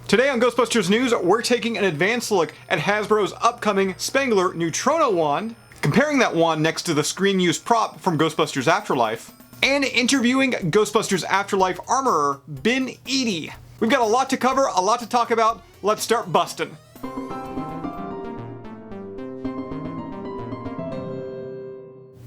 Today on Ghostbusters News, we're taking an advanced look at Hasbro's upcoming Spengler Neutrona wand, comparing that wand next to the screen-used prop from Ghostbusters Afterlife, and interviewing Ghostbusters Afterlife armorer Ben Edie. We've got a lot to cover, a lot to talk about. Let's start bustin'.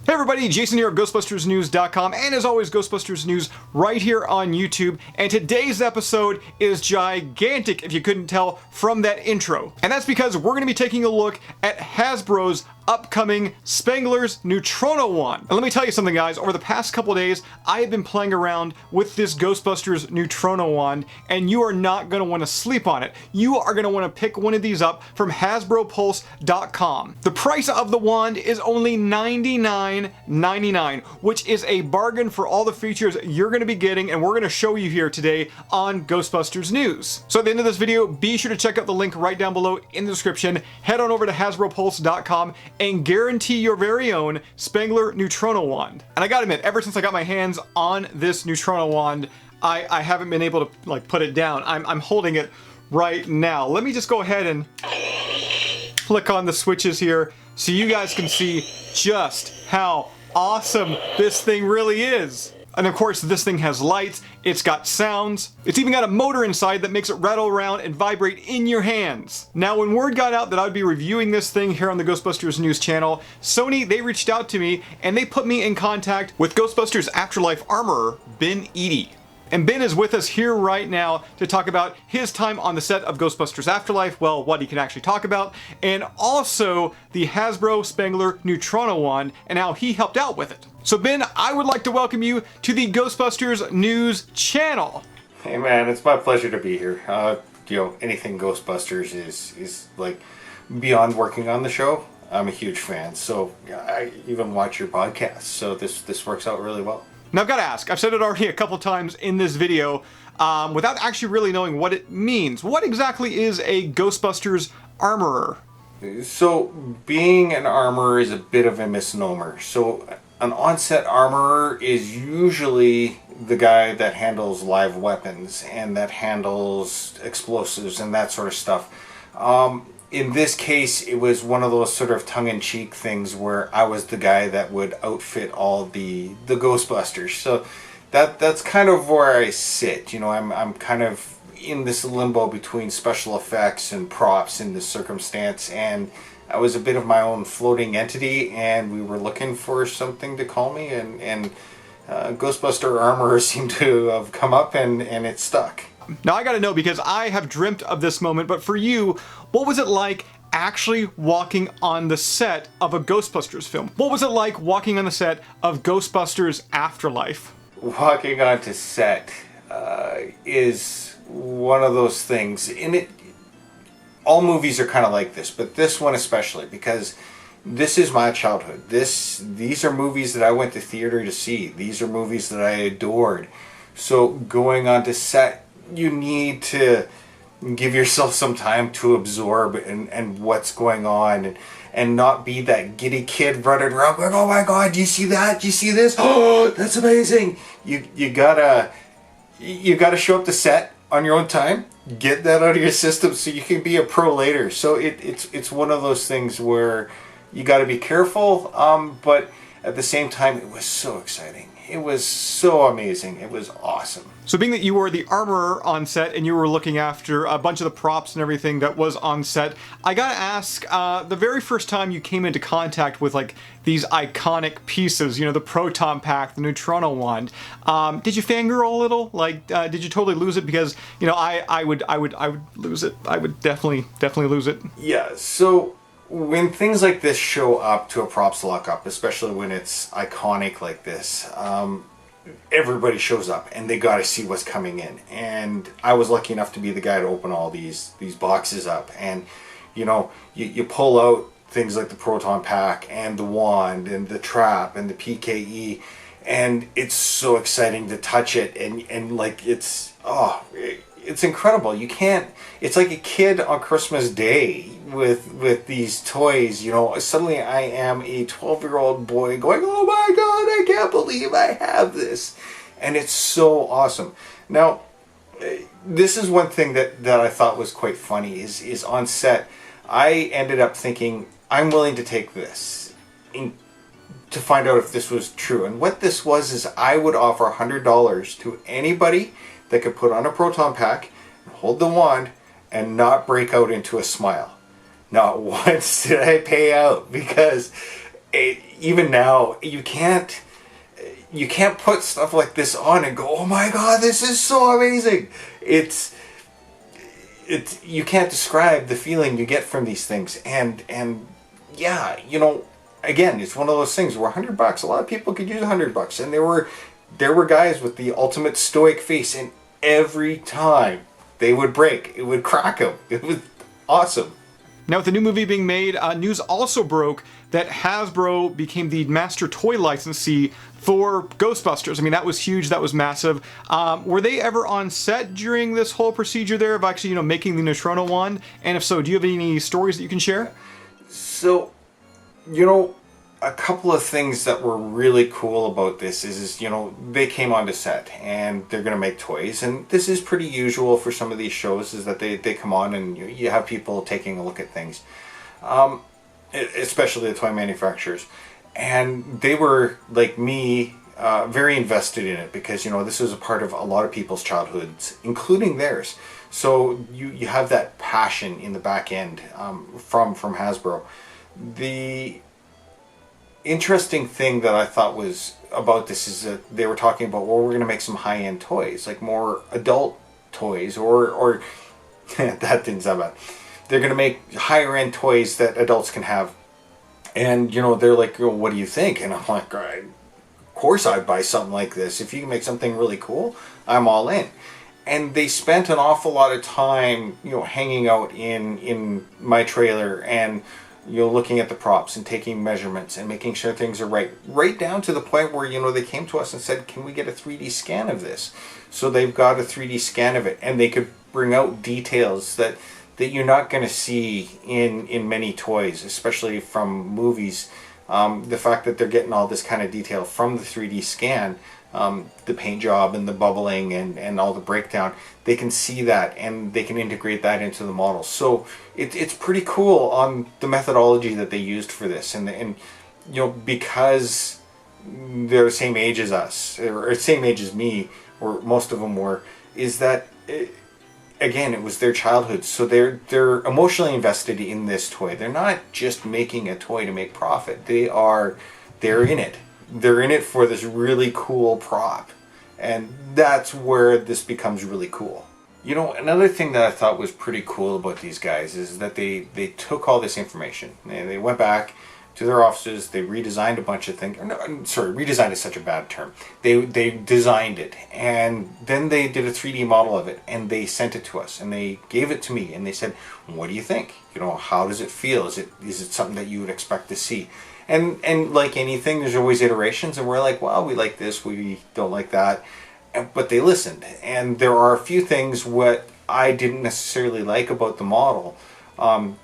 Hey everybody, Jason here at GhostbustersNews.com, and as always, Ghostbusters News right here on YouTube. And today's episode is gigantic, if you couldn't tell from that intro. And that's because we're going to be taking a look at Hasbro's upcoming Spengler's Neutrona wand. And let me tell you something, guys. Over the past couple days, I have been playing around with this Ghostbusters Neutrona wand, and you are not going to want to sleep on it. You are going to want to pick one of these up from HasbroPulse.com. The price of the wand is only $99.99, which is a bargain for all the features you're going to be getting, and we're going to show you here today on Ghostbusters News. So at the end of this video, be sure to check out the link right down below in the description. Head on over to HasbroPulse.com and guarantee your very own Spengler Neutrona wand. And I gotta admit, ever since I got my hands on this Neutrona wand, I haven't been able to put it down. I'm holding it right now. Let me just go ahead and flick on the switches here so you guys can see just how awesome this thing really is. And of course, this thing has lights, it's got sounds, it's even got a motor inside that makes it rattle around and vibrate in your hands. Now, when word got out that I would be reviewing this thing here on the Ghostbusters News channel, Sony, they reached out to me and they put me in contact with Ghostbusters Afterlife armorer, Ben Eadie. And Ben is with us here right now to talk about his time on the set of Ghostbusters Afterlife, well, what he can actually talk about, and also the Hasbro Spengler Neutrona wand and how he helped out with it. So Ben, I would like to welcome you to the Ghostbusters News channel. Hey man, it's my pleasure to be here. Anything Ghostbusters is like beyond working on the show. I'm a huge fan, so I even watch your podcast, so this works out really well. Now I've got to ask, I've said it already a couple times in this video, without actually really knowing what it means. What exactly is a Ghostbusters armorer? So being an armorer is a bit of a misnomer. So an onset armorer is usually the guy that handles live weapons and that handles explosives and that sort of stuff. In this case, it was one of those sort of tongue-in-cheek things where I was the guy that would outfit all the Ghostbusters. So that's kind of where I sit. You know, I'm kind of in this limbo between special effects and props in this circumstance, and I was a bit of my own floating entity, and we were looking for something to call me, and Ghostbuster Armorer seemed to have come up, and it stuck. Now I gotta know, because I have dreamt of this moment, but for you, what was it like actually walking on the set of a Ghostbusters film? What was it like walking on the set of Ghostbusters Afterlife? Walking onto set is one of those things. All movies are kind of like this, but this one especially, because this is my childhood. These are movies that I went to theater to see. These are movies that I adored. So going onto set, you need to give yourself some time to absorb and what's going on, and not be that giddy kid running around going, oh my god, do you see that? Do you see this? Oh, that's amazing. You gotta show up to set on your own time, get that out of your system so you can be a pro later. So it's one of those things where you got to be careful, but at the same time, it was so exciting. It was so amazing. It was awesome. So being that you were the armorer on set and you were looking after a bunch of the props and everything that was on set, I gotta ask, the very first time you came into contact with like these iconic pieces, you know, the proton pack, the Neutrona wand, did you fangirl a little? Like, did you totally lose it? Because, you know, I would lose it. I would definitely lose it. Yeah. So when things like this show up to a props lockup, especially when it's iconic like this, everybody shows up and they got to see what's coming in. And I was lucky enough to be the guy to open all these boxes up. And you know, you pull out things like the proton pack and the wand and the trap and the PKE, and it's so exciting to touch it, and like it's incredible. You can't, it's like a kid on Christmas Day with these toys, you know. Suddenly I am a 12-year-old boy going, oh my god, I can't believe I have this. And it's so awesome. Now, this is one thing that I thought was quite funny is on set, I ended up thinking, I'm willing to take this to find out if this was true. And what this was is I would offer $100 to anybody that could put on a proton pack, hold the wand, and not break out into a smile. Not once did I pay out, because even now you can't put stuff like this on and go, oh my god, this is so amazing. It's you can't describe the feeling you get from these things. And yeah, you know, again, it's one of those things where $100, a lot of people could use $100, and there were guys with the ultimate stoic face, and every time they would break, it would crack them. It was awesome. Now, with the new movie being made, news also broke that Hasbro became the master toy licensee for Ghostbusters. I mean, that was huge. That was massive. Were they ever on set during this whole procedure there of actually, you know, making the Neutrona wand? And if so, do you have any stories that you can share? So, you know, a couple of things that were really cool about this is you know, they came onto set and they're going to make toys, and this is pretty usual for some of these shows, is that they come on and you have people taking a look at things, especially the toy manufacturers, and they were, like me, very invested in it, because, you know, this was a part of a lot of people's childhoods, including theirs. So you have that passion in the back end from Hasbro. The interesting thing that I thought was about this is that they were talking about, well, we're going to make some high-end toys, like more adult toys, or that didn't sound bad. They're going to make higher-end toys that adults can have. And, you know, they're like, well, what do you think? And I'm like, of course I'd buy something like this. If you can make something really cool, I'm all in. And they spent an awful lot of time, you know, hanging out in my trailer and, you know, looking at the props and taking measurements and making sure things are right down to the point where, you know, they came to us and said, can we get a 3D scan of this? So they've got a 3D scan of it, and they could bring out details that you're not going to see in many toys, especially from movies. The fact that they're getting all this kind of detail from the 3D scan, the paint job and the bubbling and all the breakdown, they can see that and they can integrate that into the model. So it's pretty cool on the methodology that they used for this, and you know, because they're the same age as us, or same age as me, or most of them were, is that again, it was their childhood, so they're emotionally invested in this toy. They're not just making a toy to make profit. They're in it. They're in it for this really cool prop, and that's where this becomes really cool. You know, another thing that I thought was pretty cool about these guys is that they took all this information and they went back to their offices, they redesigned a bunch of things. No, sorry, redesigned is such a bad term. They designed it, and then they did a 3D model of it, and they sent it to us, and they gave it to me, and they said, what do you think? You know, how does it feel? Is it something that you would expect to see? And like anything, there's always iterations, and we're like, well, we like this, we don't like that. But they listened, and there are a few things what I didn't necessarily like about the model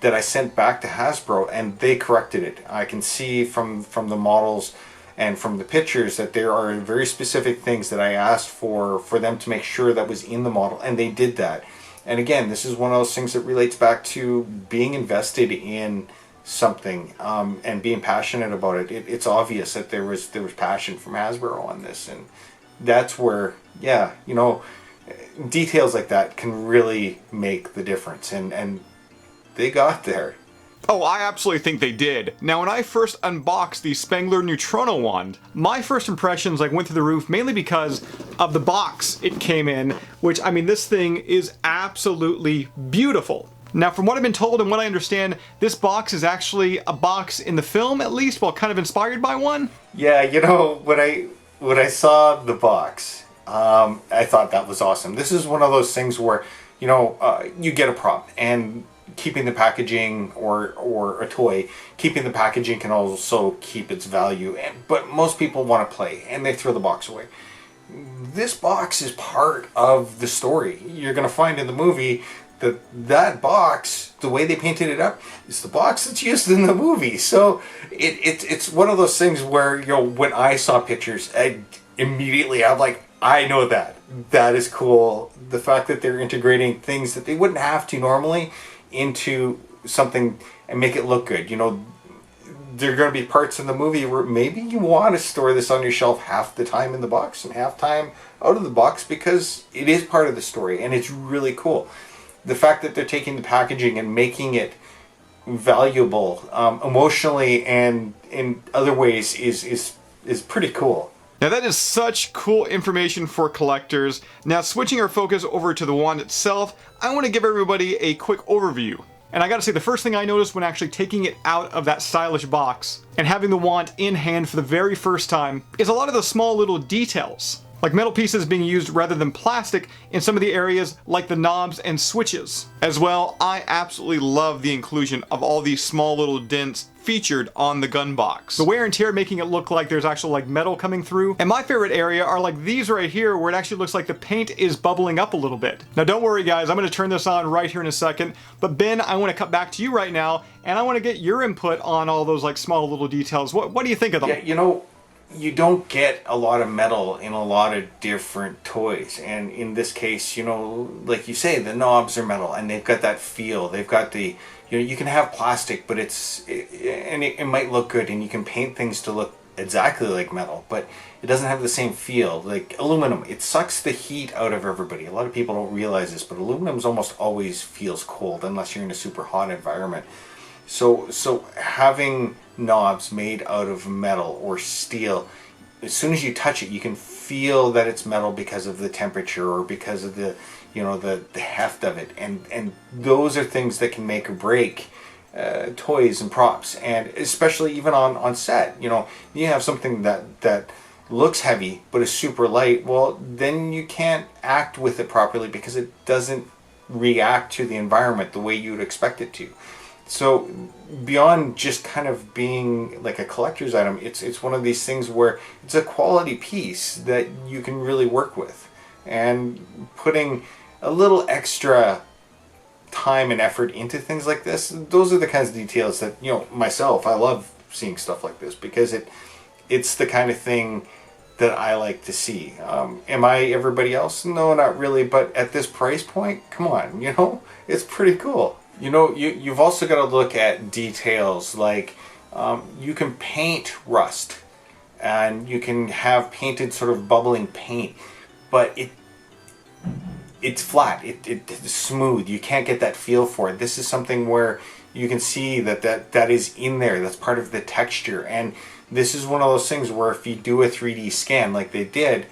that I sent back to Hasbro, and they corrected it. I can see from the models and from the pictures that there are very specific things that I asked for them to make sure that was in the model, and they did that. And again, this is one of those things that relates back to being invested in something and being passionate about it. It's obvious that there was passion from Hasbro on this, and that's where, yeah, you know, details like that can really make the difference, and they got there. Oh, I absolutely think they did. Now, when I first unboxed the Spengler Neutrona wand, my first impressions went through the roof, mainly because of the box it came in, which, I mean, this thing is absolutely beautiful. Now, from what I've been told and what I understand, this box is actually a box in the film, at least, well, kind of inspired by one. Yeah, you know, when I saw the box, I thought that was awesome. This is one of those things where, you know, you get a prop, and keeping the packaging, or a toy, keeping the packaging can also keep its value. But most people want to play, and they throw the box away. This box is part of the story. You're going to find in the movie that box, the way they painted it up, is the box that's used in the movie. So it's one of those things where, you know, when I saw pictures, I'm like, I know that. That is cool. The fact that they're integrating things that they wouldn't have to normally into something and make it look good. You know, there are going to be parts in the movie where maybe you want to store this on your shelf half the time in the box and half time out of the box because it is part of the story and it's really cool. The fact that they're taking the packaging and making it valuable emotionally and in other ways is pretty cool. Now that is such cool information for collectors. Now switching our focus over to the wand itself, I want to give everybody a quick overview. And I gotta say, the first thing I noticed when actually taking it out of that stylish box and having the wand in hand for the very first time is a lot of the small little details. Like metal pieces being used rather than plastic in some of the areas like the knobs and switches. As well, I absolutely love the inclusion of all these small little dents featured on the gun box. The wear and tear making it look like there's actual like metal coming through. And my favorite area are like these right here where it actually looks like the paint is bubbling up a little bit. Now don't worry guys, I'm gonna turn this on right here in a second. But Ben, I wanna cut back to you right now and I wanna get your input on all those like small little details. What do you think of them? Yeah, you know, you don't get a lot of metal in a lot of different toys, and in this case, you know, like you say, the knobs are metal and they've got that feel. They've got the, you know, you can have plastic, but it might look good and you can paint things to look exactly like metal, but it doesn't have the same feel. Like aluminum, it sucks the heat out of everybody. A lot of people don't realize this, but aluminum almost always feels cold unless you're in a super hot environment. So having knobs made out of metal or steel, as soon as you touch it, you can feel that it's metal because of the temperature or because of the, you know, the heft of it. And those are things that can make or break toys and props, and especially even on set. You know, you have something that looks heavy but is super light. Well, then you can't act with it properly because it doesn't react to the environment the way you would expect it to. So beyond just kind of being like a collector's item, it's one of these things where it's a quality piece that you can really work with. And putting a little extra time and effort into things like this, those are the kinds of details that, you know, myself, I love seeing stuff like this because it's the kind of thing that I like to see. Am I everybody else? No, not really, but at this price point, come on, you know, it's pretty cool. You know, you've also got to look at details like you can paint rust and you can have painted sort of bubbling paint, but it's flat, it's smooth, you can't get that feel for it. This is something where you can see that is in there, that's part of the texture, and this is one of those things where if you do a 3D scan like they did,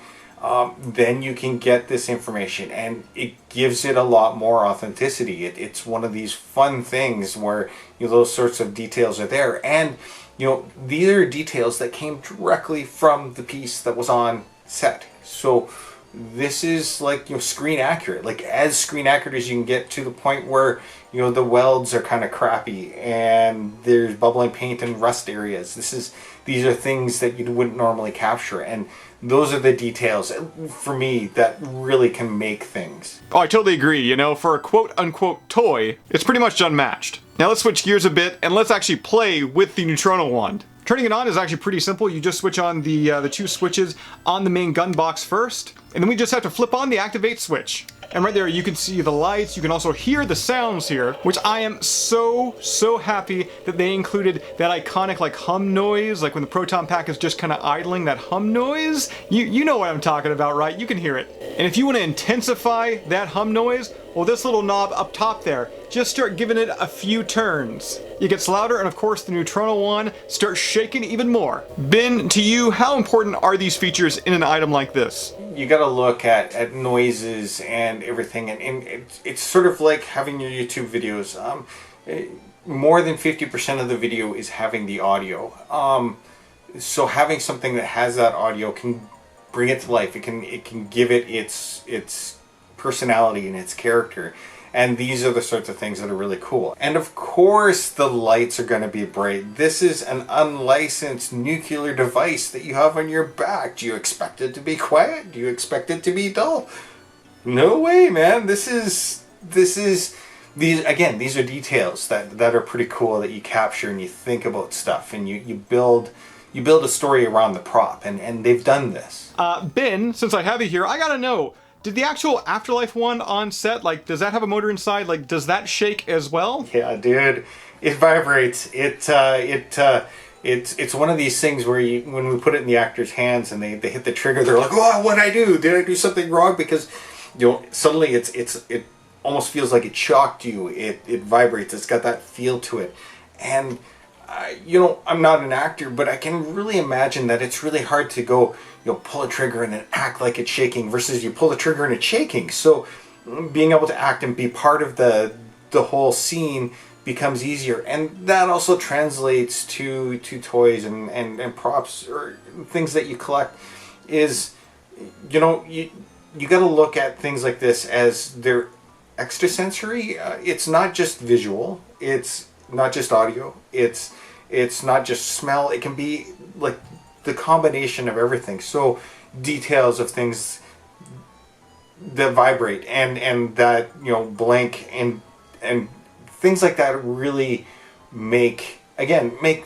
then you can get this information and it gives it a lot more authenticity. It's one of these fun things where, you know, those sorts of details are there, and you know, these are details that came directly from the piece that was on set. So this is like, you know, screen accurate, like as screen accurate as you can get, to the point where, you know, the welds are kind of crappy and there's bubbling paint and rust areas. These are things that you wouldn't normally capture, and those are the details for me that really can make things. Oh, I totally agree. You know, for a quote-unquote toy, it's pretty much unmatched. Now let's switch gears a bit and let's actually play with the Neutrona wand. Turning it on is actually pretty simple. You just switch on the two switches on the main gun box first, and then we just have to flip on the activate switch. And right there you can see the lights, you can also hear the sounds here, which I am so happy that they included that iconic like hum noise, like when the proton pack is just kind of idling, that hum noise. You know what I'm talking about, right? You can hear it. And if you want to intensify that hum noise, well, this little knob up top there, just start giving it a few turns. It gets louder, and of course the Neutrona wand starts shaking even more. Ben, to you, how important are these features in an item like this? You got to look at noises and everything, and it's sort of like having your YouTube videos. More than 50% of the video is having the audio. So having something that has that audio can bring it to life. It can give it its personality and its character. And these are the sorts of things that are really cool. And of course the lights are going to be bright. This is an unlicensed nuclear device that you have on your back. Do you expect it to be quiet? Do you expect it to be dull? No way, man. These are details that are pretty cool, that you capture and you think about stuff and you build you build a story around the prop, and they've done this. Ben, since I have you here, I gotta know, did the actual Afterlife one on set, like, does that have a motor inside? Like, does that shake as well? Yeah, dude, it vibrates. It's one of these things where when we put it in the actor's hands and they hit the trigger, they're like, "Oh, what'd I do? Did I do something wrong?" Because suddenly it almost feels like it shocked you. It vibrates. It's got that feel to it, and I'm not an actor, but I can really imagine that it's really hard to go, pull a trigger and then act like it's shaking versus you pull the trigger and it's shaking. So being able to act and be part of the whole scene becomes easier, and that also translates to toys and props or things that you collect. Is you got to look at things like this as they're extrasensory. It's not just visual, it's not just audio, it's not just smell. It can be like the combination of everything. So details of things that vibrate and that blink and things like that really make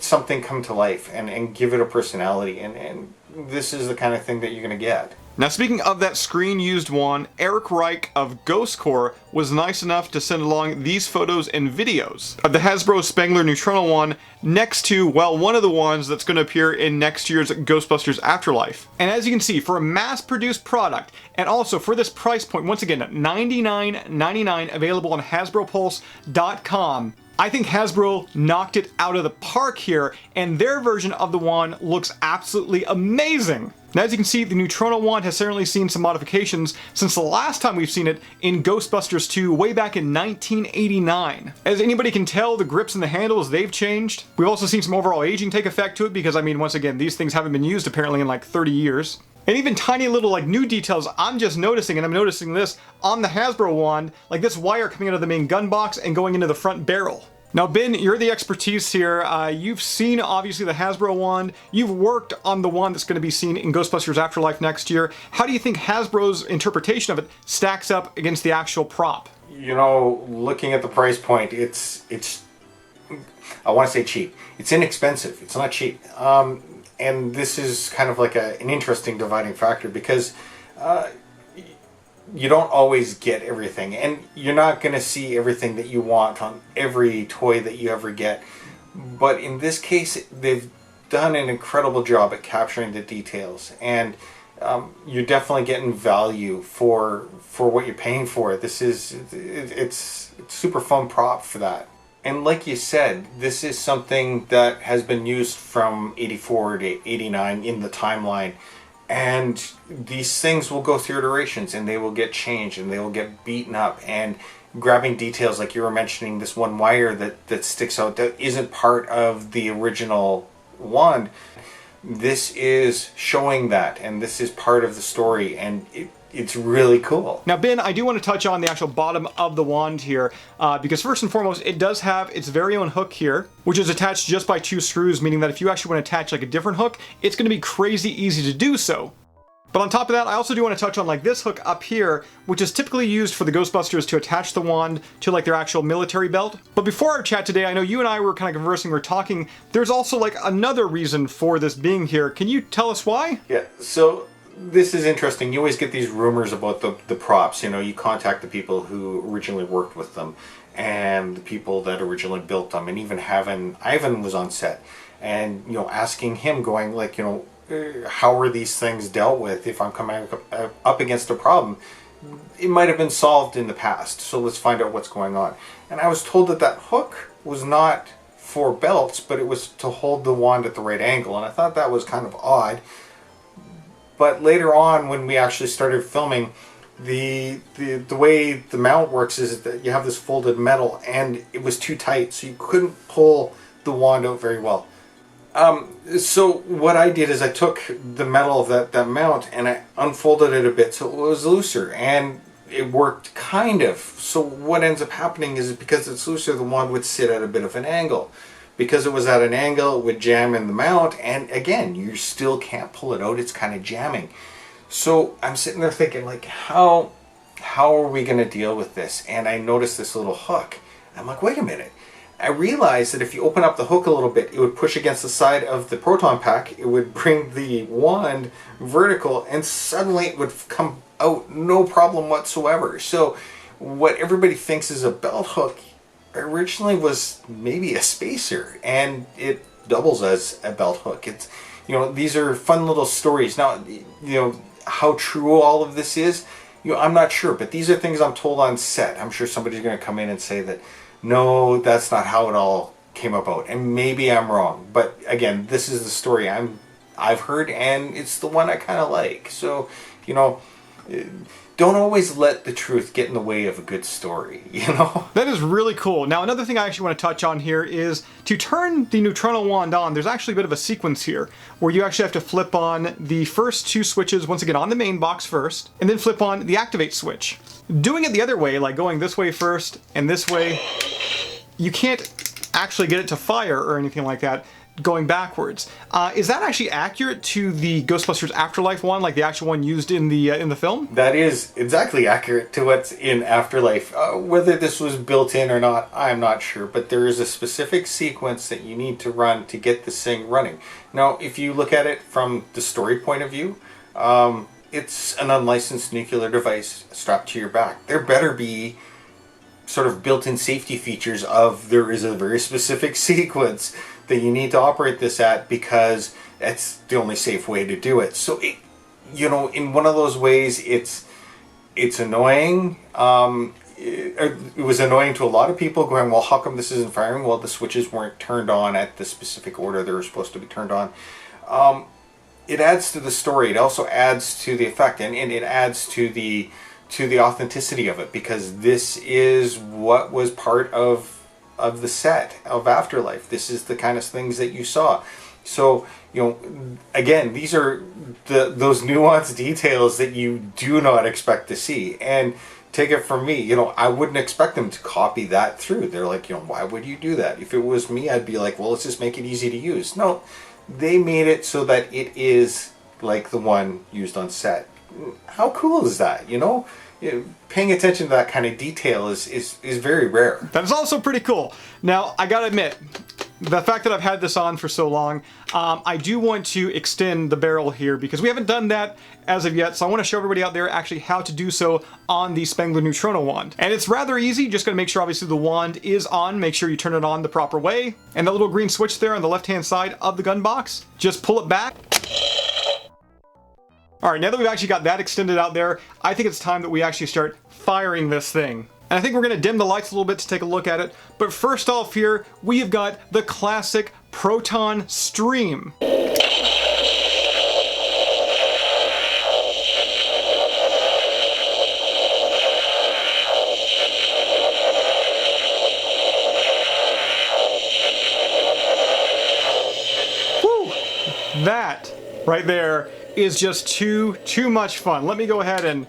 something come to life and give it a personality, and this is the kind of thing that you're going to get. Now, speaking of that screen-used wand, Eric Reich of Ghost Corps was nice enough to send along these photos and videos of the Hasbro Spengler Neutrona wand next to, well, one of the wands that's going to appear in next year's Ghostbusters Afterlife. And as you can see, for a mass-produced product, and also for this price point, once again, $99.99, available on HasbroPulse.com, I think Hasbro knocked it out of the park here, and their version of the wand looks absolutely amazing. Now, as you can see, the Neutrona wand has certainly seen some modifications since the last time we've seen it in Ghostbusters 2 way back in 1989. As anybody can tell, the grips and the handles, they've changed. We've also seen some overall aging take effect to it because, I mean, once again, these things haven't been used apparently in like 30 years. And even tiny little like new details I'm just noticing, and I'm noticing this on the Hasbro wand, like this wire coming out of the main gun box and going into the front barrel. Now, Ben, you're the expertise here. You've seen, obviously, the Hasbro wand. You've worked on the wand that's going to be seen in Ghostbusters Afterlife next year. How do you think Hasbro's interpretation of it stacks up against the actual prop? Looking at the price point, it's I want to say cheap. It's inexpensive. It's not cheap. And this is kind of like an interesting dividing factor because you don't always get everything, and you're not going to see everything that you want on every toy that you ever get. But in this case, they've done an incredible job at capturing the details, and you're definitely getting value for what you're paying for. It's super fun prop for that. And like you said, this is something that has been used from 84 to 89 in the timeline. And these things will go through iterations, and they will get changed, and they will get beaten up. And grabbing details, like you were mentioning, this one wire that sticks out that isn't part of the original wand. This is showing that, and this is part of the story, and it's really cool. Now, Ben, I do want to touch on the actual bottom of the wand here, because first and foremost, it does have its very own hook here, which is attached just by 2 screws, meaning that if you actually want to attach like a different hook, it's going to be crazy easy to do so. But on top of that, I also do want to touch on like this hook up here, which is typically used for the Ghostbusters to attach the wand to like their actual military belt. But before our chat today, I know you and I were kind of conversing, we're talking, there's also like another reason for this being here. Can you tell us why? Yeah, so this is interesting. You always get these rumors about the props. You contact the people who originally worked with them and the people that originally built them, and even Ivan was on set, and asking him, going like, how are these things dealt with if I'm coming up against a problem? It might have been solved in the past, so let's find out what's going on. And I was told that hook was not for belts, but it was to hold the wand at the right angle, and I thought that was kind of odd. But later on, when we actually started filming, the way the mount works is that you have this folded metal, and it was too tight, so you couldn't pull the wand out very well. So what I did is I took the metal of that mount and I unfolded it a bit so it was looser, and it worked kind of. So what ends up happening is because it's looser, the wand would sit at a bit of an angle. Because it was at an angle, it would jam in the mount, and again, you still can't pull it out. It's kind of jamming. So I'm sitting there thinking, like, how are we going to deal with this? And I noticed this little hook. I'm like, wait a minute. I realized that if you open up the hook a little bit, it would push against the side of the proton pack, it would bring the wand vertical, and suddenly it would come out no problem whatsoever. So what everybody thinks is a belt hook originally was maybe a spacer, and it doubles as a belt hook. It's, you know, these are fun little stories. Now, you know, how true all of this is, you know, I'm not sure, but these are things I'm told on set. I'm sure somebody's going to come in and say that, no, that's not how it all came about, and maybe I'm wrong. But again, this is the story I've heard, and it's the one I kind of like. So, you know, don't always let the truth get in the way of a good story, you know? That is really cool. Now, another thing I actually want to touch on here is to turn the Neutrona wand on, there's actually a bit of a sequence here where you actually have to flip on the first two switches, once again on the main box first, and then flip on the activate switch. Doing it the other way, like going this way first and this way, you can't actually get it to fire or anything like that going backwards. Is that actually accurate to the Ghostbusters Afterlife one, like the actual one used in the film? That is exactly accurate to what's in Afterlife. Whether this was built in or not, I'm not sure, but there is a specific sequence that you need to run to get this thing running. Now, if you look at it from the story point of view, it's an unlicensed nuclear device strapped to your back. There better be sort of built-in safety features of there is a very specific sequence that you need to operate this at, because it's the only safe way to do it. So, you know, in one of those ways, it's annoying. It was annoying to a lot of people going, well, how come this isn't firing? Well, the switches weren't turned on at the specific order they were supposed to be turned on. It adds to the story. It also adds to the effect, and it adds to the authenticity of it, because this is what was part of the set of Afterlife. This is the kind of things that you saw. So, you know, again, these are those nuanced details that you do not expect to see. And take it from me, you know, I wouldn't expect them to copy that through. They're like, you know, why would you do that? If it was me, I'd be like, well, let's just make it easy to use. No, they made it so that it is like the one used on set. How cool is that, you know? Paying attention to that kind of detail is very rare. That is also pretty cool. Now, I gotta admit, the fact that I've had this on for so long, I do want to extend the barrel here, because we haven't done that as of yet, so I want to show everybody out there actually how to do so on the Spengler Neutrona wand. And it's rather easy, just gotta make sure obviously the wand is on, make sure you turn it on the proper way, and that little green switch there on the left-hand side of the gun box, just pull it back. Alright, now that we've actually got that extended out there, I think it's time that we actually start firing this thing. And I think we're going to dim the lights a little bit to take a look at it. But first off here, we have got the classic proton stream. Woo! That right there is just too much fun. Let me go ahead and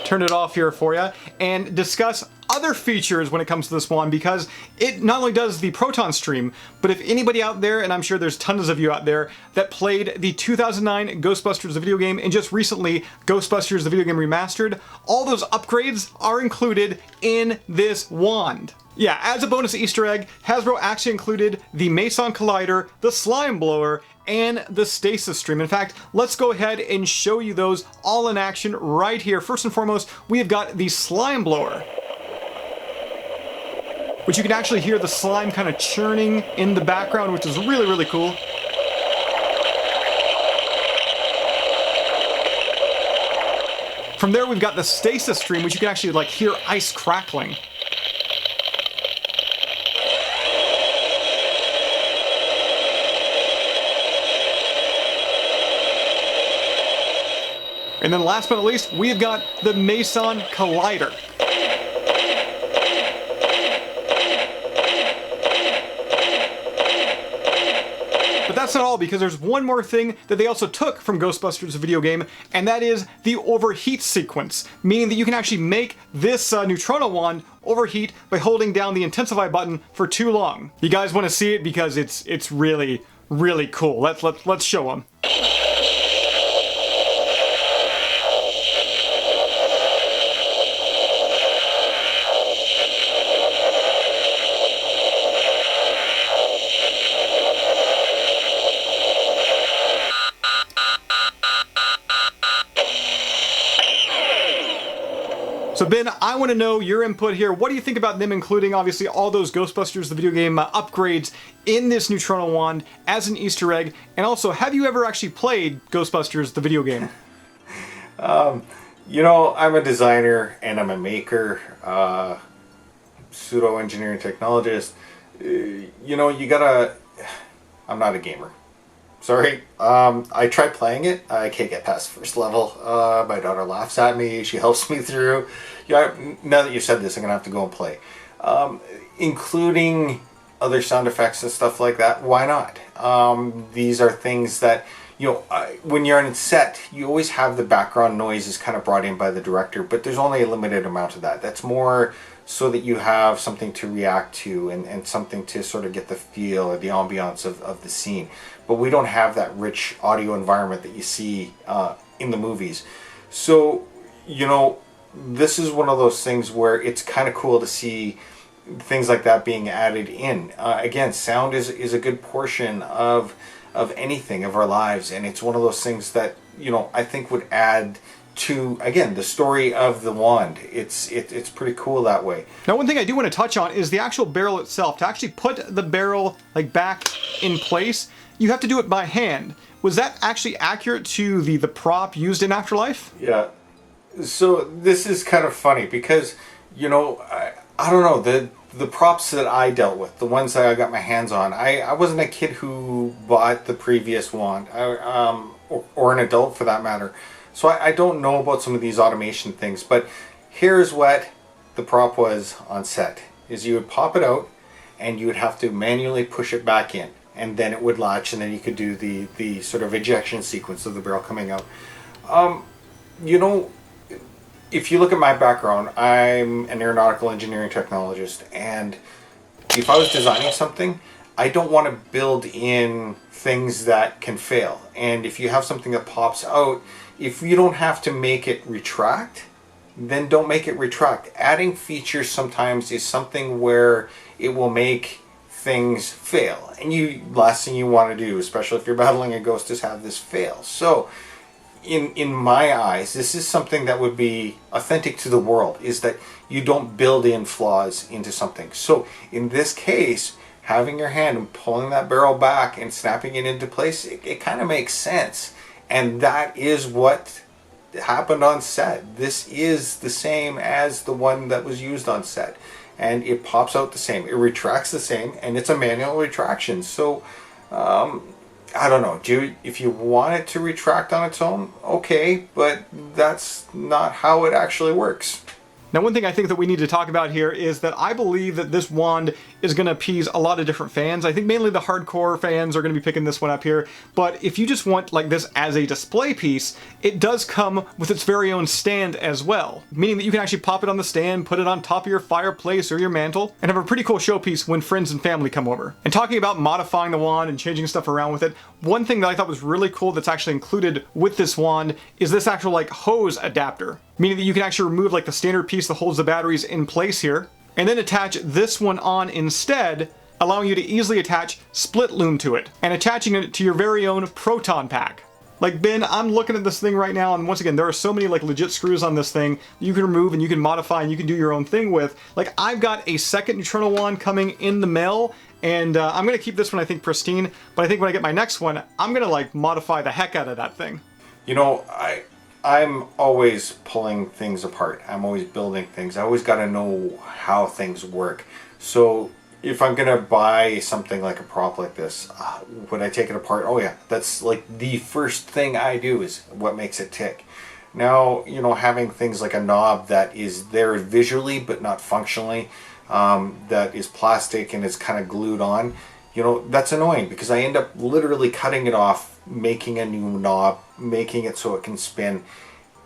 turn it off here for you and discuss other features when it comes to this one, because it not only does the proton stream, but if anybody out there, and I'm sure there's tons of you out there that played the 2009 Ghostbusters the video game and just recently Ghostbusters the video game remastered, all those upgrades are included in this wand. Yeah, as a bonus Easter egg, Hasbro actually included the Meson Collider, the Slime Blower, and the Stasis Stream. In fact, let's go ahead and show you those all in action right here. First and foremost, we have got the Slime Blower, which you can actually hear the slime kind of churning in the background, which is really, really cool. From there, we've got the Stasis Stream, which you can actually like hear ice crackling. And then last but not least, we've got the Meson Collider. But that's not all, because there's one more thing that they also took from Ghostbusters the video game, and that is the overheat sequence, meaning that you can actually make this Neutrona wand overheat by holding down the intensify button for too long. You guys want to see it because it's really, really cool. Let's show them. So Ben, I want to know your input here. What do you think about them including, obviously, all those Ghostbusters, the video game upgrades in this Neutrona wand as an Easter egg? And also, have you ever actually played Ghostbusters, the video game? You know, I'm a designer and I'm a maker, pseudo-engineering technologist. You know, you gotta... I'm not a gamer. Sorry. I tried playing it. I can't get past the first level. My daughter laughs at me. She helps me through. Yeah, now that you said this, I'm going to have to go and play. Including other sound effects and stuff like that. Why not? These are things that, you know, when you're on set, you always have the background noises kind of brought in by the director, but there's only a limited amount of that. That's more so that you have something to react to and something to sort of get the feel or the ambiance of the scene. But we don't have that rich audio environment that you see in the movies. So, you know, this is one of those things where it's kind of cool to see things like that being added in. Again, sound is a good portion of anything, of our lives, and it's one of those things that, you know, I think would add to, again, the story of the wand. It's pretty cool that way. Now, one thing I do want to touch on is the actual barrel itself. To actually put the barrel like back in place, you have to do it by hand. Was that actually accurate to the prop used in Afterlife? Yeah. So this is kind of funny because, you know, I don't know, the props that I dealt with, the ones that I got my hands on, I wasn't a kid who bought the previous wand, or an adult for that matter. So I don't know about some of these automation things, but here's what the prop was on set, is you would pop it out and you would have to manually push it back in, and then it would latch, and then you could do the sort of ejection sequence of the barrel coming out. You know, if you look at my background, I'm an aeronautical engineering technologist, and if I was designing something, I don't want to build in things that can fail. And if you have something that pops out, if you don't have to make it retract, then don't make it retract. Adding features sometimes is something where it will make things fail. And last thing you want to do, especially if you're battling a ghost, is have this fail. So in my eyes, this is something that would be authentic to the world, is that you don't build in flaws into something. So in this case, having your hand and pulling that barrel back and snapping it into place, it kind of makes sense. And that is what happened on set. This is the same as the one that was used on set. And it pops out the same. It retracts the same, and it's a manual retraction. So, I don't know. If you want it to retract on its own, okay, but that's not how it actually works. Now, one thing I think that we need to talk about here is that I believe that this wand is going to appease a lot of different fans. I think mainly the hardcore fans are going to be picking this one up here. But if you just want like this as a display piece, it does come with its very own stand as well. Meaning that you can actually pop it on the stand, put it on top of your fireplace or your mantle, and have a pretty cool showpiece when friends and family come over. And talking about modifying the wand and changing stuff around with it, one thing that I thought was really cool that's actually included with this wand is this actual like hose adapter. Meaning that you can actually remove like the standard piece that holds the batteries in place here, and then attach this one on instead, allowing you to easily attach split loom to it, and attaching it to your very own proton pack. Like Ben, I'm looking at this thing right now, and once again, there are so many like legit screws on this thing you can remove and you can modify and you can do your own thing with. Like I've got a second Neutrona wand coming in the mail, and I'm gonna keep this one I think pristine, but I think when I get my next one, I'm gonna like modify the heck out of that thing. You know, I'm always pulling things apart. I'm always building things. I always got to know how things work. So if I'm going to buy something like a prop like this, when I take it apart, oh yeah, that's like the first thing I do is what makes it tick. Now, you know, having things like a knob that is there visually but not functionally, that is plastic and is kind of glued on, you know, that's annoying because I end up literally cutting it off, making a new knob, making it so it can spin.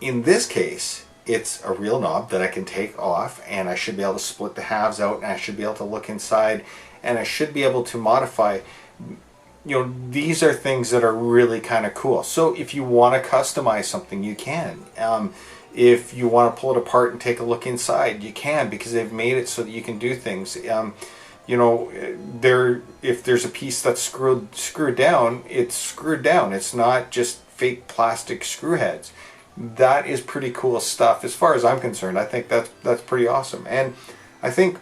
In this case, it's a real knob that I can take off, and I should be able to split the halves out, and I should be able to look inside, and I should be able to modify. You know, these are things that are really kind of cool. So if you want to customize something, you can. If you want to pull it apart and take a look inside, you can, because they've made it so that you can do things. You know, if there's a piece that's screwed down, it's screwed down. It's not just fake plastic screw heads. that is pretty cool stuff. As far as I'm concerned, I think that's pretty awesome. And I think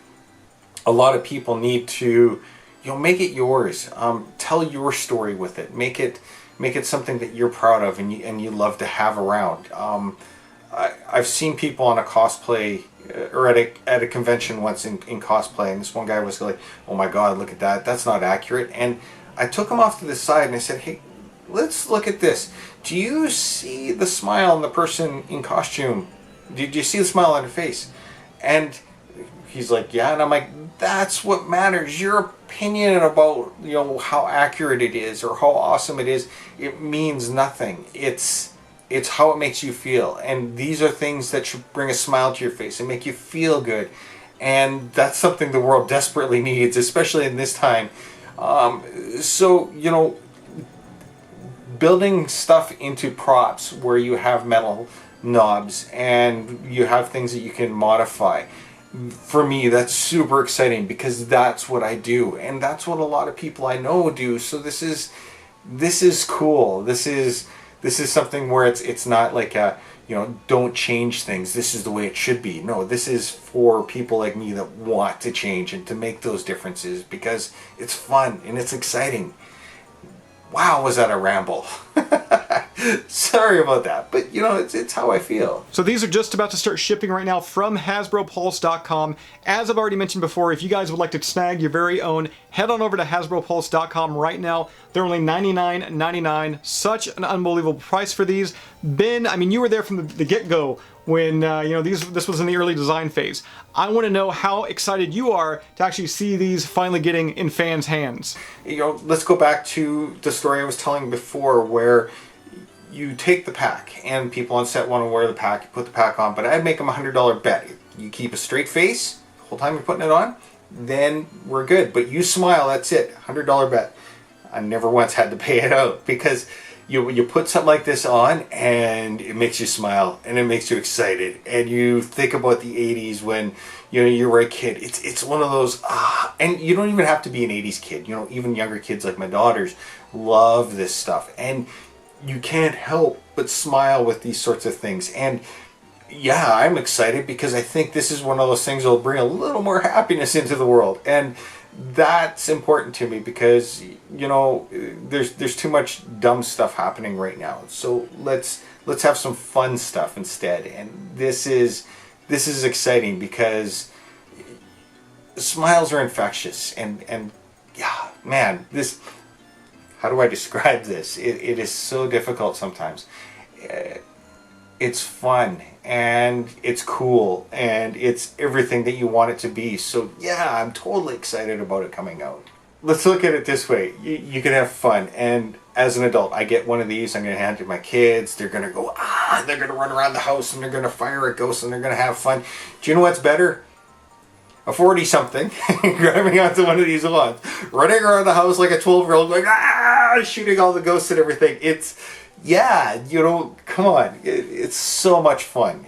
a lot of people need to, make it yours. Tell your story with it. Make it something that you're proud of and you love to have around. I've seen people on a cosplay or at a convention once in cosplay, and this one guy was like, "Oh my God, look at that! That's not accurate." And I took him off to the side and I said, "Hey, let's look at this. Do you see the smile on the person in costume? Did you see the smile on her face?" And he's like, "Yeah." And I'm like, "That's what matters. Your opinion about how accurate it is or how awesome it is, it means nothing. It's how it makes you feel. And these are things that should bring a smile to your face and make you feel good. And that's something the world desperately needs, especially in this time." So building stuff into props where you have metal knobs and you have things that you can modify, for me, that's super exciting because that's what I do, and that's what a lot of people I know do. So this is cool. This is something where it's not like a don't change things, this is the way it should be. No, this is for people like me that want to change and to make those differences because it's fun and it's exciting. Wow, was that a ramble? Sorry about that, but it's how I feel. So these are just about to start shipping right now from HasbroPulse.com. As I've already mentioned before, if you guys would like to snag your very own, head on over to HasbroPulse.com right now. They're only $99.99. Such an unbelievable price for these. Ben, I mean, you were there from the get-go when this was in the early design phase. I want to know how excited you are to actually see these finally getting in fans' hands. Let's go back to the story I was telling before, where you take the pack and people on set want to wear the pack, you put the pack on, but I'd make them a $100 bet. You keep a straight face the whole time you're putting it on, then we're good. But you smile, that's it, $100 bet. I never once had to pay it out because you put something like this on and it makes you smile and it makes you excited, and you think about the 80s when you were a kid. It's one of those and you don't even have to be an 80s kid. Even younger kids like my daughters love this stuff, and you can't help but smile with these sorts of things. And yeah, I'm excited because I think this is one of those things that will bring a little more happiness into the world, and that's important to me because there's too much dumb stuff happening right now. So let's have some fun stuff instead. And this is exciting because smiles are infectious, and yeah, man, this, how do I describe this? It is so difficult sometimes. It's fun and it's cool and it's everything that you want it to be. So yeah, I'm totally excited about it coming out. Let's look at it this way. You can have fun, and as an adult, I get one of these, I'm going to hand it to my kids. They're going to go, they're going to run around the house and they're going to fire at ghosts and they're going to have fun. Do you know what's better? A 40-something grabbing onto one of these ones, running around the house like a 12-year-old, going, shooting all the ghosts and everything. Come on. It's so much fun.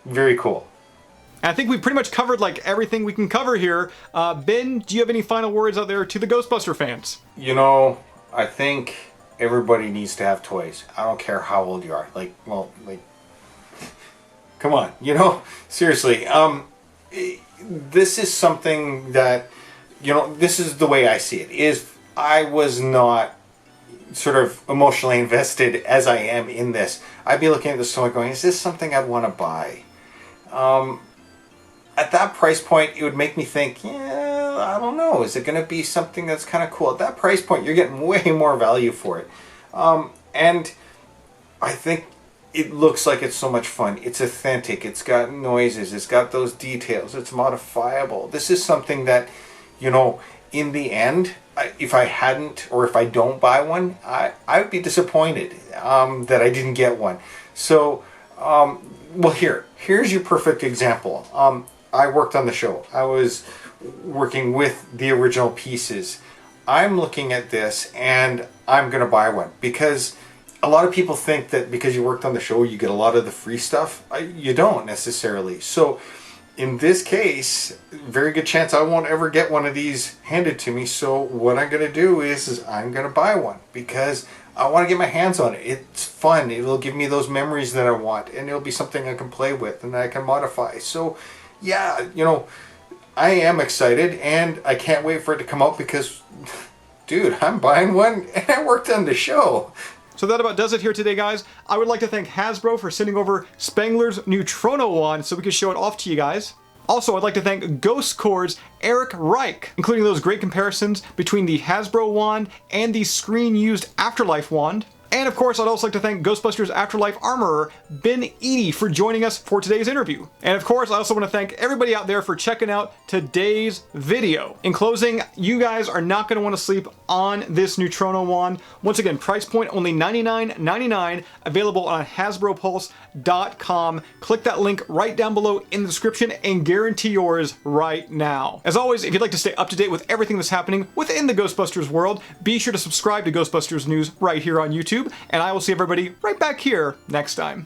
Very cool. I think we pretty much covered like everything we can cover here. Ben, do you have any final words out there to the Ghostbuster fans? I think everybody needs to have toys. I don't care how old you are. Come on, seriously. This is something that, this is the way I see it. Is I was not sort of emotionally invested as I am in this. I'd be looking at this toy going, is this something I'd want to buy? At that price point, it would make me think, I don't know, is it going to be something that's kind of cool? At that price point, you're getting way more value for it. And I think it looks like it's so much fun. It's authentic. It's got noises. It's got those details. It's modifiable. This is something that, in the end, if I hadn't, or if I don't buy one, I would be disappointed that I didn't get one. So, well, here's your perfect example. I worked on the show. I was working with the original pieces. I'm looking at this and I'm going to buy one because a lot of people think that because you worked on the show, you get a lot of the free stuff. You don't necessarily. So in this case, very good chance I won't ever get one of these handed to me. So what I'm going to do is I'm going to buy one because I want to get my hands on it. It's fun. It'll give me those memories that I want, and it'll be something I can play with and I can modify. So, yeah, you know, I am excited, and I can't wait for it to come out because, dude, I'm buying one, and I worked on the show. So that about does it here today, guys. I would like to thank Hasbro for sending over Spengler's Neutrona wand so we could show it off to you guys. Also, I'd like to thank Ghost Core's Eric Reich, including those great comparisons between the Hasbro wand and the screen-used Afterlife wand. And of course, I'd also like to thank Ghostbusters Afterlife armorer Ben Eadie for joining us for today's interview. And of course, I also want to thank everybody out there for checking out today's video. In closing, you guys are not going to want to sleep on this Neutrona wand. Once again, price point only $99.99, available on HasbroPulse.com. Click that link right down below in the description and guarantee yours right now. As always, if you'd like to stay up to date with everything that's happening within the Ghostbusters world, be sure to subscribe to Ghostbusters News right here on YouTube, and I will see everybody right back here next time.